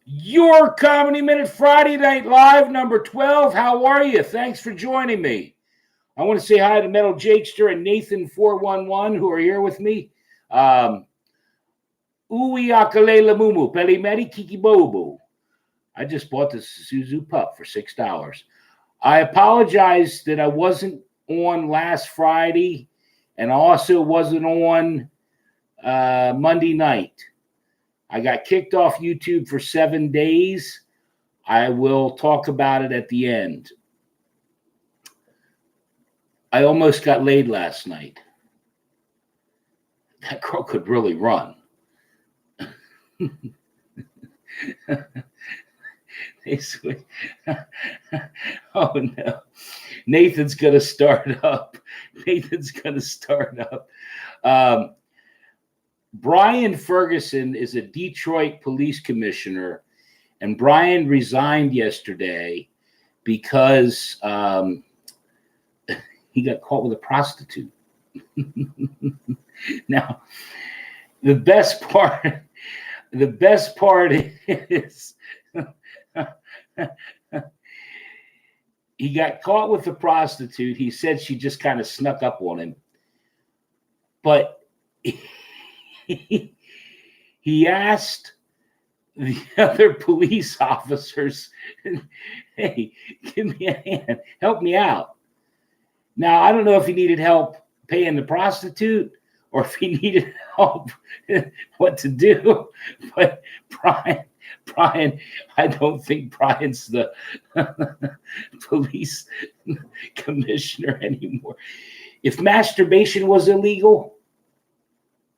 Your Comedy Minute Friday Night Live, number 12. How are you? Thanks for joining me. I want to say hi to Metal Jakester and Nathan411 who are here with me. Uwi Akalele Mumu, Peli Medi Kiki Bobu. I just bought this Suzu pup for $6. I apologize that I wasn't on last Friday and also wasn't on Monday night. I got kicked off YouTube for 7 days. I will talk about it at the end. I almost got laid last night. That girl could really run. Oh no. Nathan's going to start up. Brian Ferguson is a Detroit police commissioner, and Brian resigned yesterday because he got caught with a prostitute. Now, the best part is he got caught with a prostitute. He said she just kind of snuck up on him, but he asked the other police officers, hey, give me a hand, help me out. Now, I don't know if he needed help paying the prostitute or if he needed help what to do, but Brian, I don't think Brian's the police commissioner anymore. If masturbation was illegal,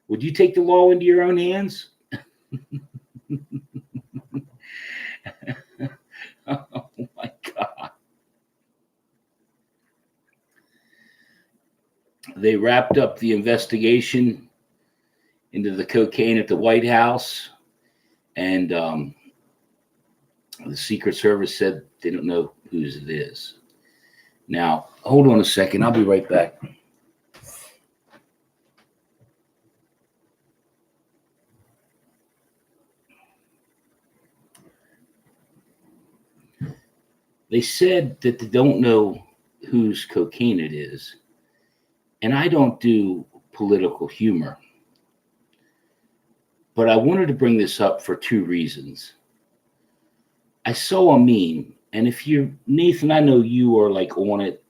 would you take the law into your own hands? Oh my God. They wrapped up the investigation into the cocaine at the White House, and the Secret Service said they don't know whose it is. Now, hold on a second. I'll be right back. They said that they don't know whose cocaine it is. And I don't do political humor. But I wanted to bring this up for two reasons. I saw a meme, and if you're, Nathan, I know you are like on it,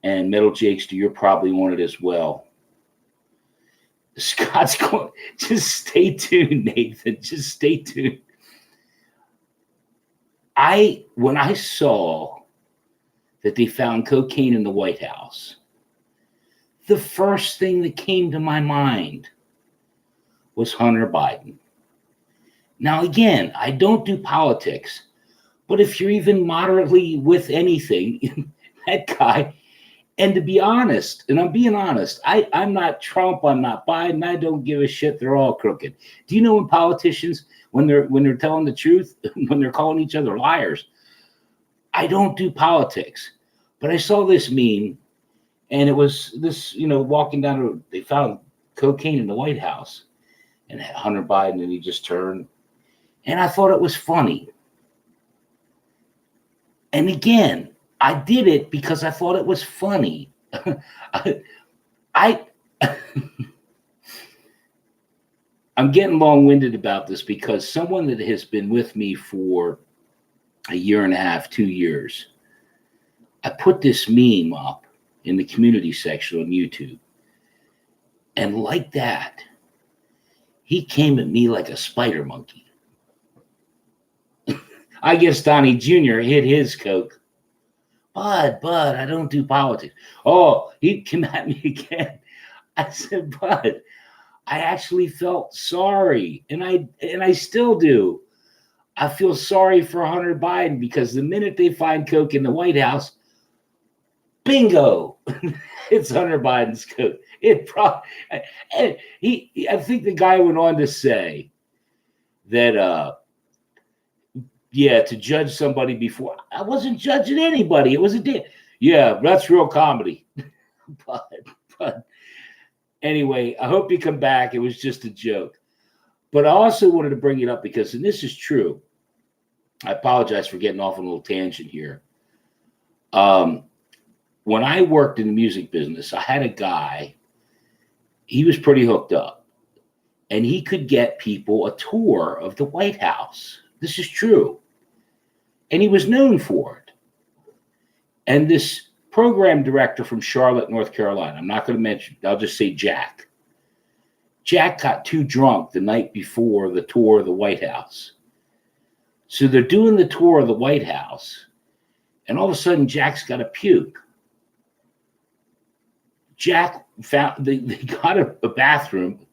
and Metal Jakester, you're probably on it as well. Scott's going, just stay tuned, Nathan, just stay tuned. When I saw that they found cocaine in the White House, the first thing that came to my mind was Hunter Biden. Now, again, I don't do politics, but if you're even moderately with anything, that guy, and to be honest, and I'm being honest, I'm not Trump, I'm not Biden, I don't give a shit, they're all crooked. Do you know when politicians, when they're telling the truth, when they're calling each other liars? I don't do politics, but I saw this meme, and it was this, walking down, they found cocaine in the White House, and Hunter Biden, and he just turned, and I thought it was funny. And again, I did it because I thought it was funny. I'm getting long-winded about this because someone that has been with me for a year and a half, 2 years, I put this meme up in the community section on YouTube. And like that, he came at me like a spider monkey. I guess Donnie Jr. hit his coke. Bud, I don't do politics. Oh, he came at me again. I said, Bud, I actually felt sorry, and I still do. I feel sorry for Hunter Biden because the minute they find coke in the White House, bingo, it's Hunter Biden's coke. I think the guy went on to say that, to judge somebody before, I wasn't judging anybody. It was a day. Yeah, that's real comedy. but anyway, I hope you come back. It was just a joke. But I also wanted to bring it up because, and this is true, I apologize for getting off on a little tangent here. When I worked in the music business, I had a guy, he was pretty hooked up, and he could get people a tour of the White House. This is true. And he was known for it. And this program director from Charlotte, North Carolina, I'm not going to mention, I'll just say Jack. Jack got too drunk the night before the tour of the White House. So they're doing the tour of the White House, and all of a sudden Jack's got to puke. Jack found, they got a bathroom.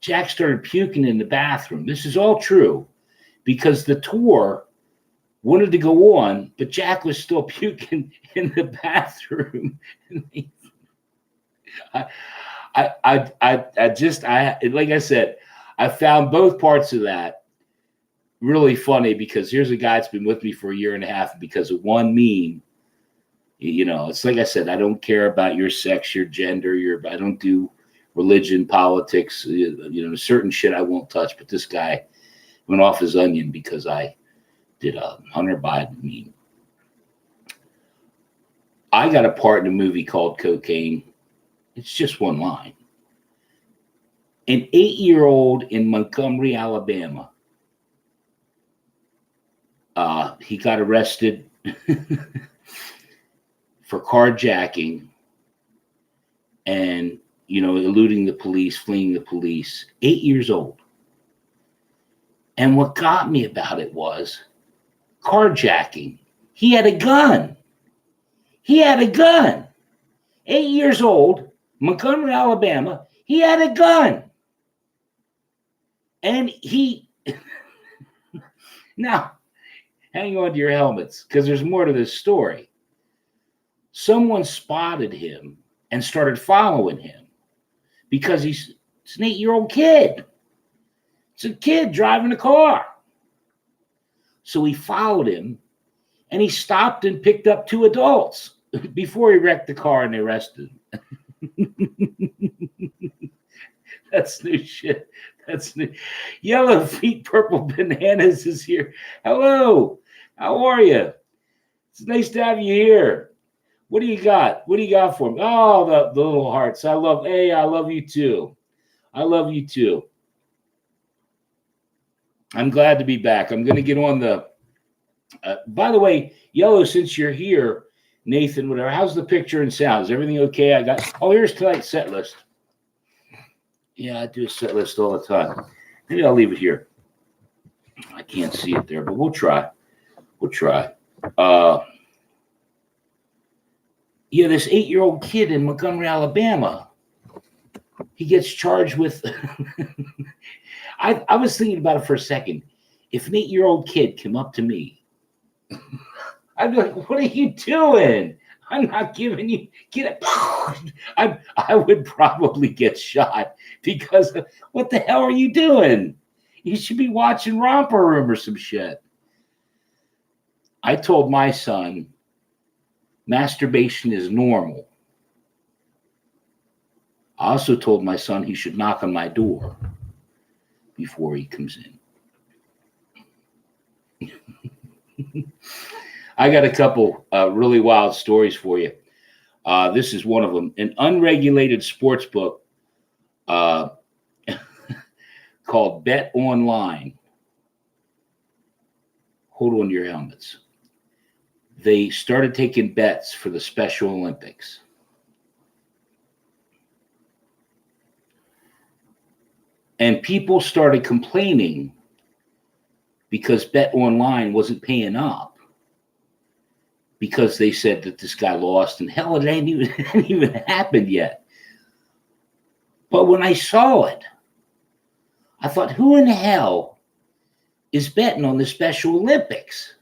Jack started puking in the bathroom. This is all true because the tour wanted to go on, but Jack was still puking in the bathroom. I just, like I said, I found both parts of that really funny because here's a guy that's been with me for a year and a half because of one meme. You know, it's like I said, I don't care about your sex, your gender, I don't do religion, politics, you know, certain shit I won't touch. But this guy went off his onion because I did a Hunter Biden meme. I got a part in a movie called Cocaine. It's just one line. An 8-year-old in Montgomery, Alabama. He got arrested for carjacking and, you know, eluding the police, fleeing the police. 8 years old. And what got me about it was carjacking. He had a gun. He had a gun. 8 years old, Montgomery, Alabama. He had a gun. And he, now, hang on to your helmets because there's more to this story. Someone spotted him and started following him because it's an 8-year-old kid. It's a kid driving a car. So he followed him and he stopped and picked up 2 adults before he wrecked the car and they arrested him. That's new shit. That's new. Yellow Feet Purple Bananas is here. Hello. How are you? It's nice to have you here. What do you got? What do you got for me? Oh, the little hearts. I love you too. I love you too. I'm glad to be back. I'm going to get on the, by the way, Yellow, since you're here, Nathan, whatever, how's the picture and sound? Is everything okay? Here's tonight's set list. Yeah, I do a set list all the time. Maybe I'll leave it here. I can't see it there, but we'll try. Yeah, this 8-year-old kid in Montgomery, Alabama, he gets charged with, I was thinking about it for a second. If an 8-year-old kid came up to me, I'd be like, what are you doing? I'm not giving you, get it. I would probably get shot because what the hell are you doing? You should be watching Romper Room or some shit. I told my son, masturbation is normal. I also told my son he should knock on my door before he comes in. I got a couple really wild stories for you. This is one of them. An unregulated sports book called Bet Online. Hold on to your helmets. They started taking bets for the Special Olympics. And people started complaining because Bet Online wasn't paying up because they said that this guy lost and hell, it hadn't even happened yet. But when I saw it, I thought, who in the hell is betting on the Special Olympics?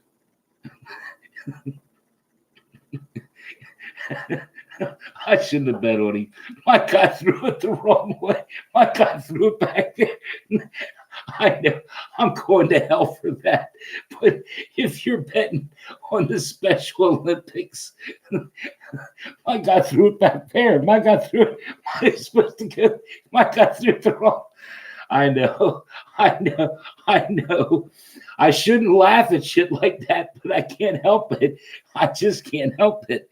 I shouldn't have bet on him. My guy threw it the wrong way. My guy threw it back there. I know I'm going to hell for that. But if you're betting on the Special Olympics, my guy threw it back there. My guy threw it. My guy threw it the wrong. I know. I know. I know. I shouldn't laugh at shit like that, but I can't help it. I just can't help it.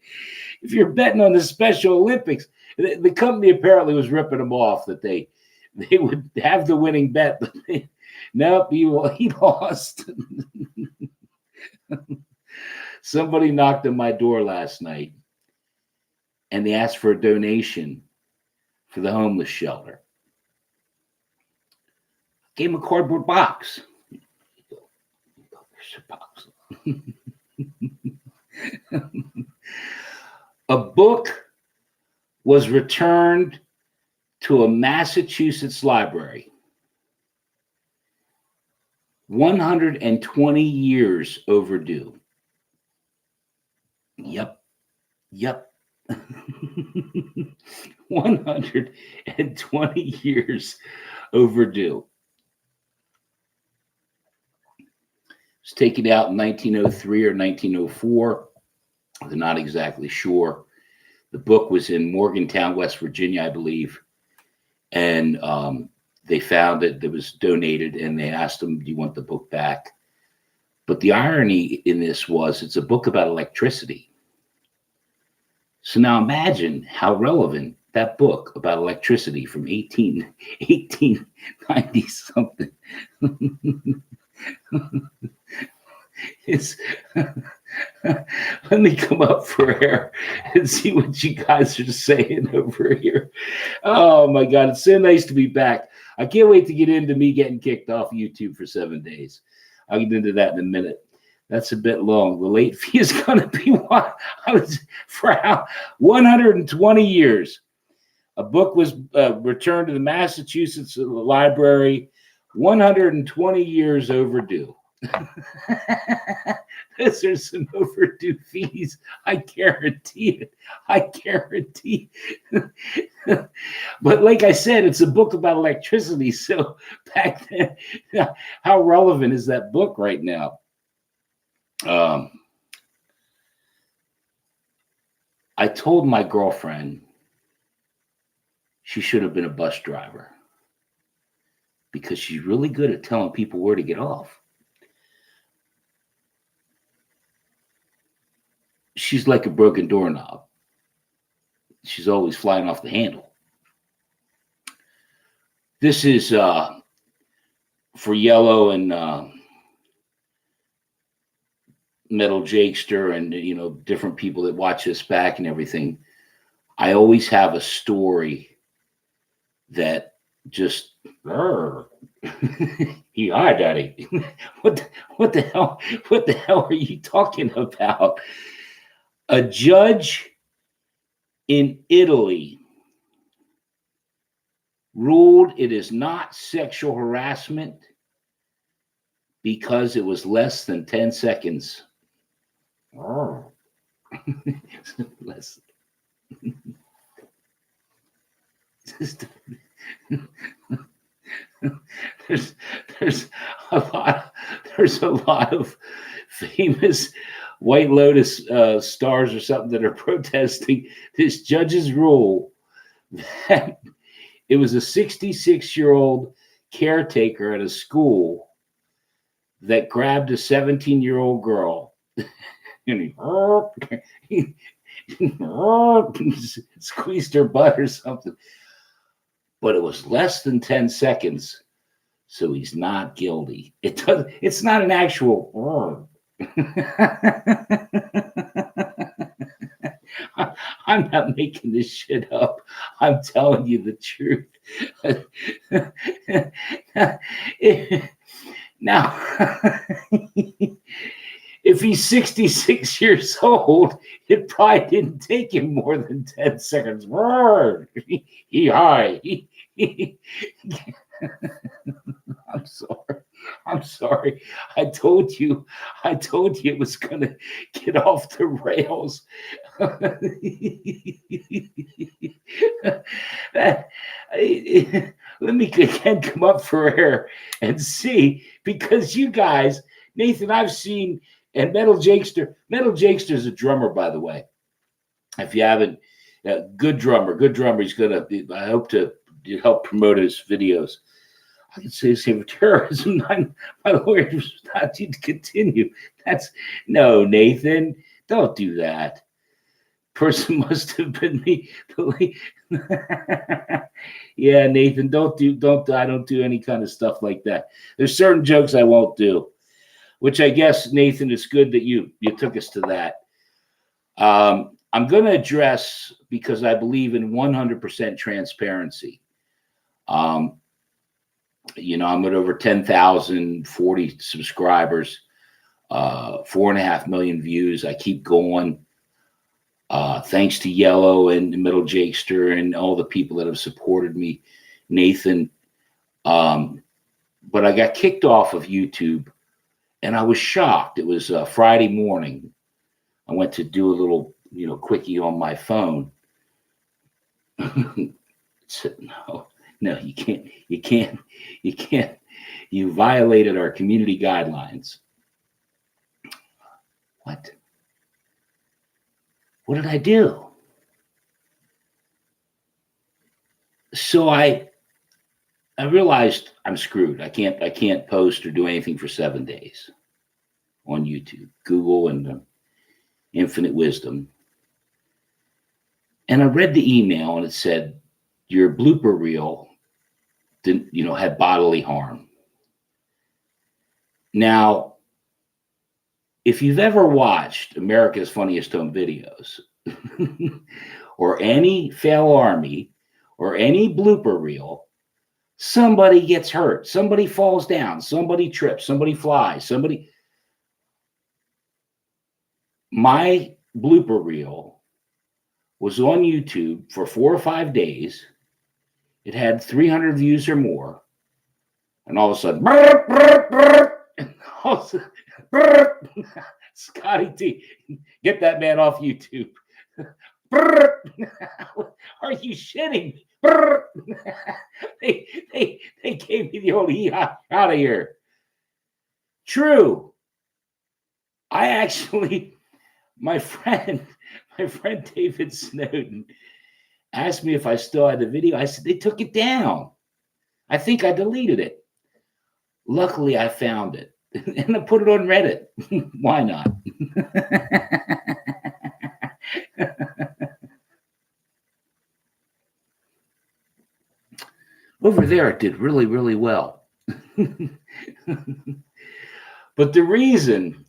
If you're betting on the Special Olympics, the company apparently was ripping them off that they would have the winning bet, but nope, he lost. Somebody knocked on my door last night and they asked for a donation for the homeless shelter. Gave him a cardboard box. A book was returned to a Massachusetts library. 120 years overdue. Yep. 120 years overdue. It was taken out in 1903 or 1904. They're not exactly sure. The book was in Morgantown, West Virginia, I believe. And they found it was donated, and they asked them, do you want the book back? But the irony in this was it's a book about electricity. So now imagine how relevant that book about electricity from 1890 something is. Let me come up for air and see what you guys are saying over here. Oh my God, it's so nice to be back. I can't wait to get into me getting kicked off YouTube for 7 days. I'll get into that in a minute. That's a bit long. The late fee is going to be for 120 years. A book was returned to the Massachusetts Library, 120 years overdue. Those are some overdue fees. I guarantee it. I guarantee. But like I said, it's a book about electricity. So back then, how relevant is that book right now? I told my girlfriend she should have been a bus driver because she's really good at telling people where to get off. She's like a broken doorknob. She's always flying off the handle. This is for Yellow and Metal Jakester and different people that watch this back and everything. I always have a story that just hi, Daddy. What the hell are you talking about? A judge in Italy ruled it is not sexual harassment because it was less than 10 seconds. Less. There's a lot of famous White Lotus stars or something that are protesting this judge's rule that it was a 66-year-old caretaker at a school that grabbed a 17-year-old girl and he squeezed her butt or something. But it was less than 10 seconds, so he's not guilty. It's not an actual. I'm not making this shit up. I'm telling you the truth. Now, if he's 66 years old, it probably didn't take him more than 10 seconds. I'm sorry. I told you it was gonna get off the rails. Let me again come up for air and see, because you guys, Nathan, I've seen, and Metal Jakester is a drummer, by the way. If you haven't, good drummer. He's I hope to help promote his videos. I could say the same for terrorism. My lawyer was not to continue. That's no, Nathan. Don't do that. Person must have been me. Yeah, Nathan, don't. I don't do any kind of stuff like that. There's certain jokes I won't do, which I guess, Nathan, it's good that you took us to that. I'm going to address, because I believe in 100% transparency. I'm at over 10,040 subscribers, 4.5 million views. I keep going. Thanks to Yellow and Middle Jakester and all the people that have supported me, Nathan. But I got kicked off of YouTube, and I was shocked. It was Friday morning. I went to do a little, quickie on my phone. No, you can't. You violated our community guidelines. What? What did I do? So I realized I'm screwed. I can't post or do anything for 7 days on YouTube, Google, and Infinite Wisdom. And I read the email, and it said your blooper reel didn't, had bodily harm. Now, if you've ever watched America's Funniest Home Videos or any Fail Army or any blooper reel, somebody gets hurt, somebody falls down, somebody trips, somebody flies, My blooper reel was on YouTube for 4 or 5 days. It had 300 views or more. And all of a sudden, and all of a sudden, Scotty T, get that man off YouTube. Are you shitting me? They gave me the old out of here. True. I actually, my friend David Snowden asked me if I still had the video. I said they took it down. I think I deleted it. Luckily, I found it. And I put it on Reddit. Why not? Over there, it did really, really well. But the reason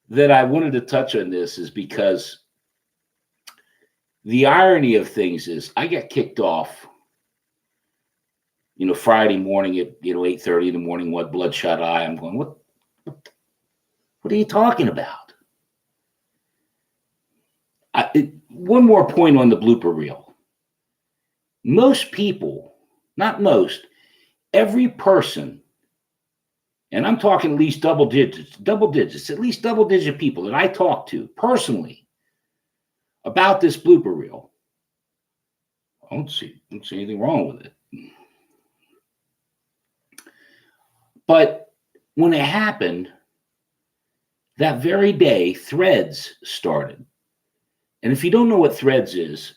that I wanted to touch on this is because the irony of things is I got kicked off, Friday morning at 8:30 in the morning, what bloodshot eye. I'm going, what are you talking about? One more point on the blooper reel. Most people, not most, every person, and I'm talking at least double digits, at least double-digit people that I talk to personally about this blooper reel, I don't see anything wrong with it. But when it happened, that very day, Threads started. And if you don't know what Threads is,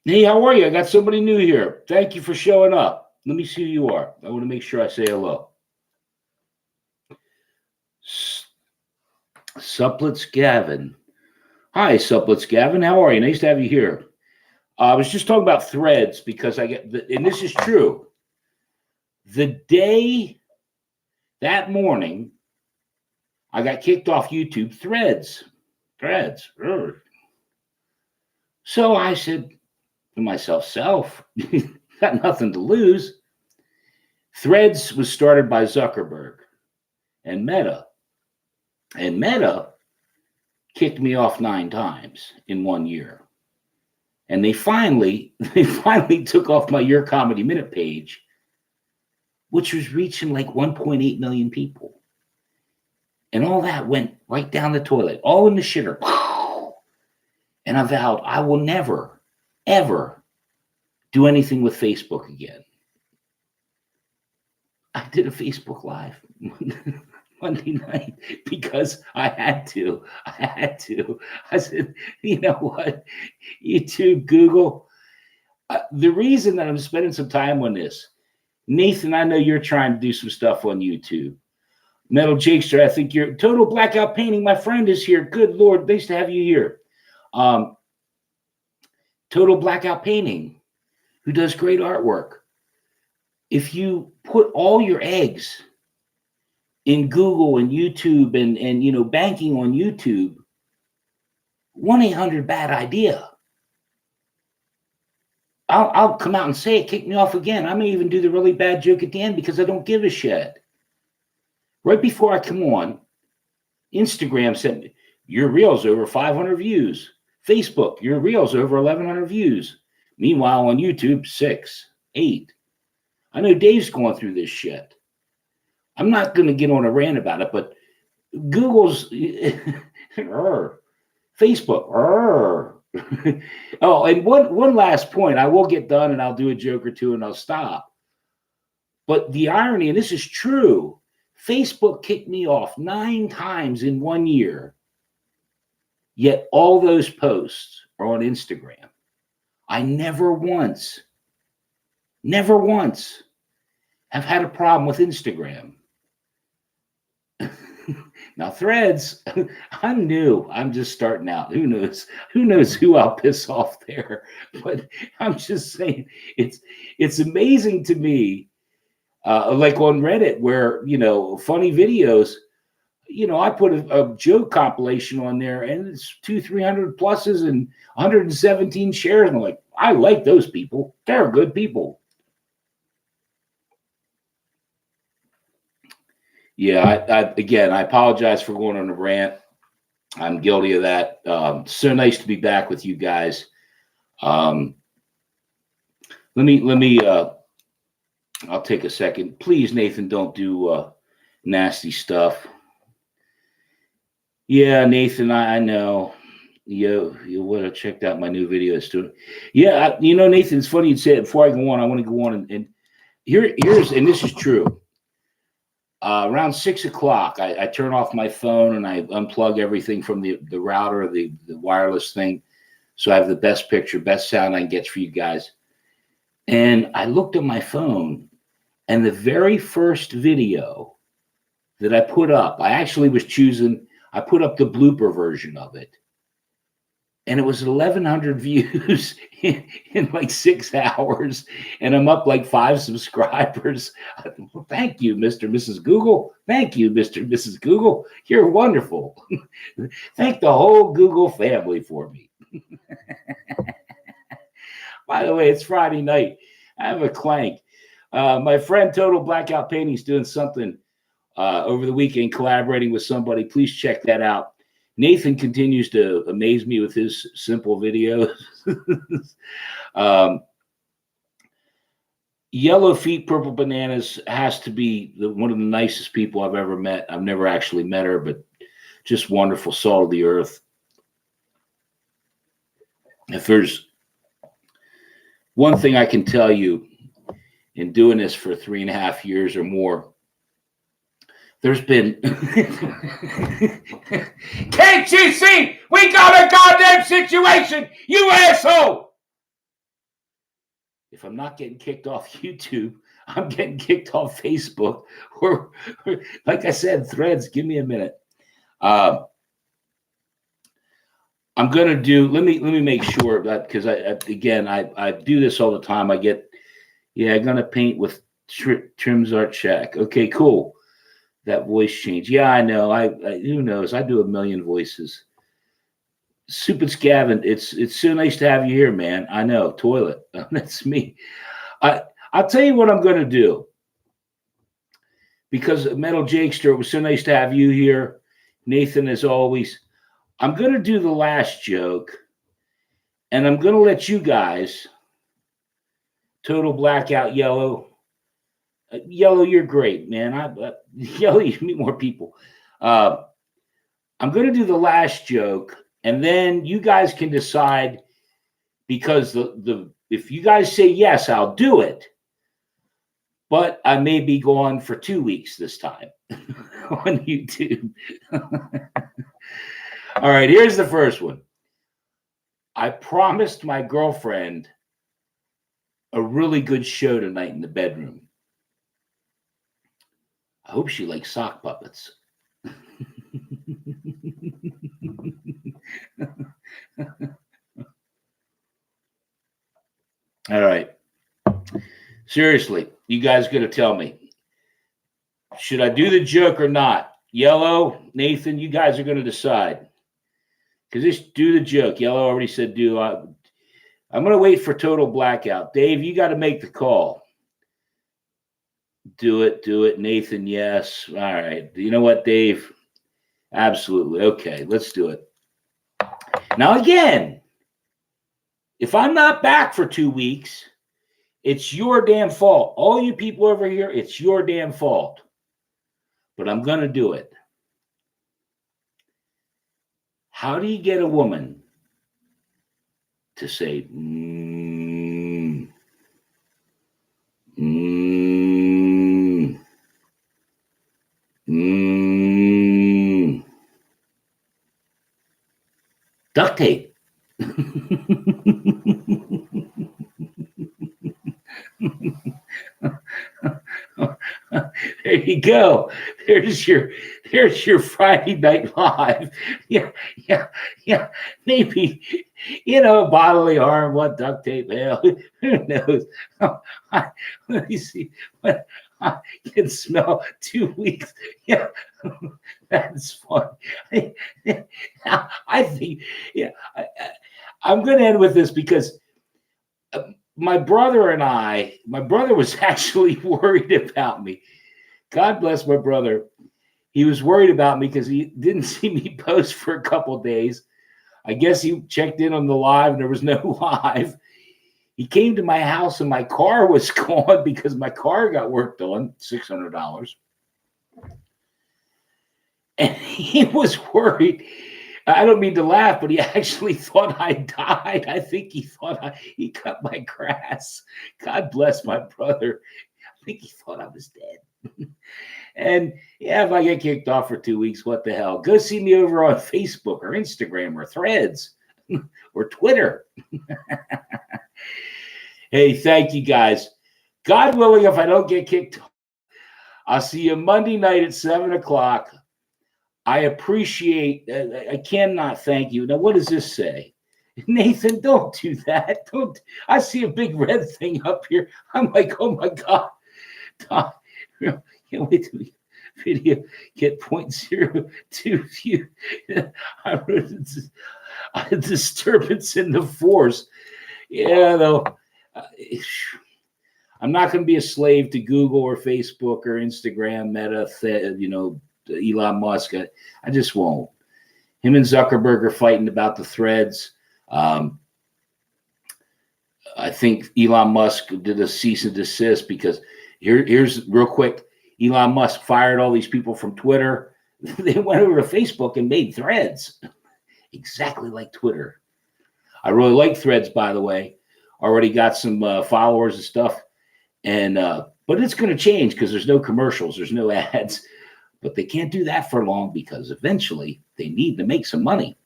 hey, how are you? I got somebody new here. Thank you for showing up. Let me see who you are. I want to make sure I say hello. Supplets Gavin. Hi, Supplets Gavin. How are you? Nice to have you here. I was just talking about Threads because and this is true. The day, that morning, I got kicked off YouTube. Threads. So I said to myself, got nothing to lose. Threads was started by Zuckerberg and Meta. And Meta kicked me off 9 times in 1 year. And they finally took off my Your Comedy Minute page, which was reaching like 1.8 million people. And all that went right down the toilet, all in the shitter. And I vowed I will never, ever do anything with Facebook again. I did a Facebook Live Monday night because I had to. I said, you know what? YouTube, Google. The reason that I'm spending some time on this Nathan, I know you're trying to do some stuff on YouTube. Metal Jakester, I think you're Total Blackout Painting. My friend is here. Good Lord, nice to have you here. Total Blackout Painting, who does great artwork. If you put all your eggs in Google and YouTube and banking on YouTube, 1-800 bad idea. I'll come out and say it, kick me off again. I may even do the really bad joke at the end because I don't give a shit. Right before I come on, Instagram said, your reel's over 500 views. Facebook, your reel's over 1,100 views. Meanwhile, on YouTube, 6, 8. I know Dave's going through this shit. I'm not going to get on a rant about it, but Google's Facebook. Oh, and one last point. I will get done and I'll do a joke or two and I'll stop. But the irony, and this is true, Facebook kicked me off 9 times in 1 year. Yet all those posts are on Instagram. I never once have had a problem with Instagram. Now Threads, I'm new. I'm just starting out. Who knows who I'll piss off there? But I'm just saying, it's amazing to me. Like on Reddit, where funny videos. I put a joke compilation on there, and it's 200-300 pluses and 117 shares. And I'm like, I like those people. They're good people. Yeah, again, I apologize for going on a rant. I'm guilty of that. So nice to be back with you guys. Let me. I'll take a second, please, Nathan. Don't do nasty stuff. Yeah, Nathan, I know. You would have checked out my new videos too. Yeah, Nathan, it's funny you say it. Before I go on, I want to go on and here's and this is true. Around 6 o'clock, I turn off my phone and I unplug everything from the router, the wireless thing, so I have the best picture, best sound I can get for you guys. And I looked at my phone, and the very first video that I put up, I actually was choosing. I put up the blooper version of it, and it was 1,100 views in like 6 hours, and I'm up like 5 subscribers. Well, thank you, Mr. and Mrs. Google. Thank you, Mr. and Mrs. Google. You're wonderful. Thank the whole Google family for me. By the way, it's Friday night. I have a clank. My friend Total Blackout Painting is doing something over the weekend, collaborating with somebody. Please check that out. Nathan continues to amaze me with his simple videos. Yellow Feet, Purple Bananas has to be one of the nicest people I've ever met. I've never actually met her, but just wonderful, salt of the earth. If there's one thing I can tell you in doing this for 3.5 years or more, there's been can't you see we got a goddamn situation, you asshole? If I'm not getting kicked off YouTube, I'm getting kicked off Facebook or like I said, Threads. Give me a minute. I'm gonna do. Let me make sure that, because I do this all the time. I'm gonna paint with Trim's Art Shack. Okay, cool. That voice change. Yeah, I know. Who knows? I do a million voices. Stupid Scavin, it's so nice to have you here, man. I know. Toilet. That's me. I'll tell you what I'm going to do. Because Metal Jakester, it was so nice to have you here. Nathan, as always. I'm going to do the last joke. And I'm going to let you guys, Total Blackout Yellow. Yellow, you're great, man. Yellow, you meet more people. I'm going to do the last joke, and then you guys can decide, because if you guys say yes, I'll do it. But I may be gone for 2 weeks this time on YouTube. All right, here's the first one. I promised my girlfriend a really good show tonight in the bedroom. I hope she likes sock puppets. All right. Seriously, you guys got to tell me, should I do the joke or not? Yellow, Nathan, you guys are going to decide. Because just do the joke. Yellow already said do. I'm going to wait for total blackout. Dave, you got to make the call. Do it. Nathan, yes. All right. You know what, Dave? Absolutely. Okay, let's do it. Now, again, if I'm not back for 2 weeks, it's your damn fault. All you people over here, it's your damn fault. But I'm going to do it. How do you get a woman to say, duct tape? There you go. There's your Friday Night Live. Yeah. Maybe, bodily harm, what duct tape? Hell, who knows? Let me see. I can smell 2 weeks. Yeah, that's fun. I think, I'm going to end with this because my brother was actually worried about me. God bless my brother. He was worried about me because he didn't see me post for a couple of days. I guess he checked in on the live and there was no live. He came to my house and my car was gone because my car got worked on, $600. And he was worried. I don't mean to laugh, but he actually thought I died. I think he thought he cut my grass. God bless my brother. I think he thought I was dead. And if I get kicked off for 2 weeks, what the hell? Go see me over on Facebook or Instagram or Threads or Twitter. Hey, thank you guys. God willing, if I don't get kicked off, I'll see you Monday night at 7 o'clock. I appreciate, I cannot thank you. Now, what does this say? Nathan, don't do that. Don't. I see a big red thing up here. I'm like, oh my God. Can't wait till the video get 0.02 view. I wrote a disturbance in the force. Though. I'm not going to be a slave to Google or Facebook or Instagram, Meta, Elon Musk. I just won't. Him and Zuckerberg are fighting about the threads. I think Elon Musk did a cease and desist because here's real quick. Elon Musk fired all these people from Twitter. They went over to Facebook and made threads exactly like Twitter. I really like threads, by the way. Already got some followers and stuff. But it's going to change because there's no commercials. There's no ads. But they can't do that for long because eventually they need to make some money.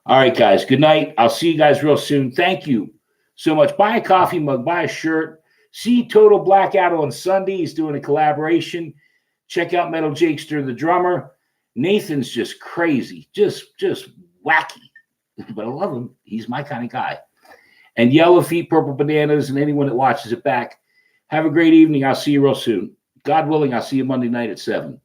All right, guys. Good night. I'll see you guys real soon. Thank you so much. Buy a coffee mug. Buy a shirt. See Total Blackout on Sunday. He's doing a collaboration. Check out Metal Jakester, the drummer. Nathan's just crazy. Just wacky. But I love him. He's my kind of guy. And Yellow Feet, Purple Bananas, and anyone that watches it back. Have a great evening. I'll see you real soon. God willing, I'll see you Monday night at 7.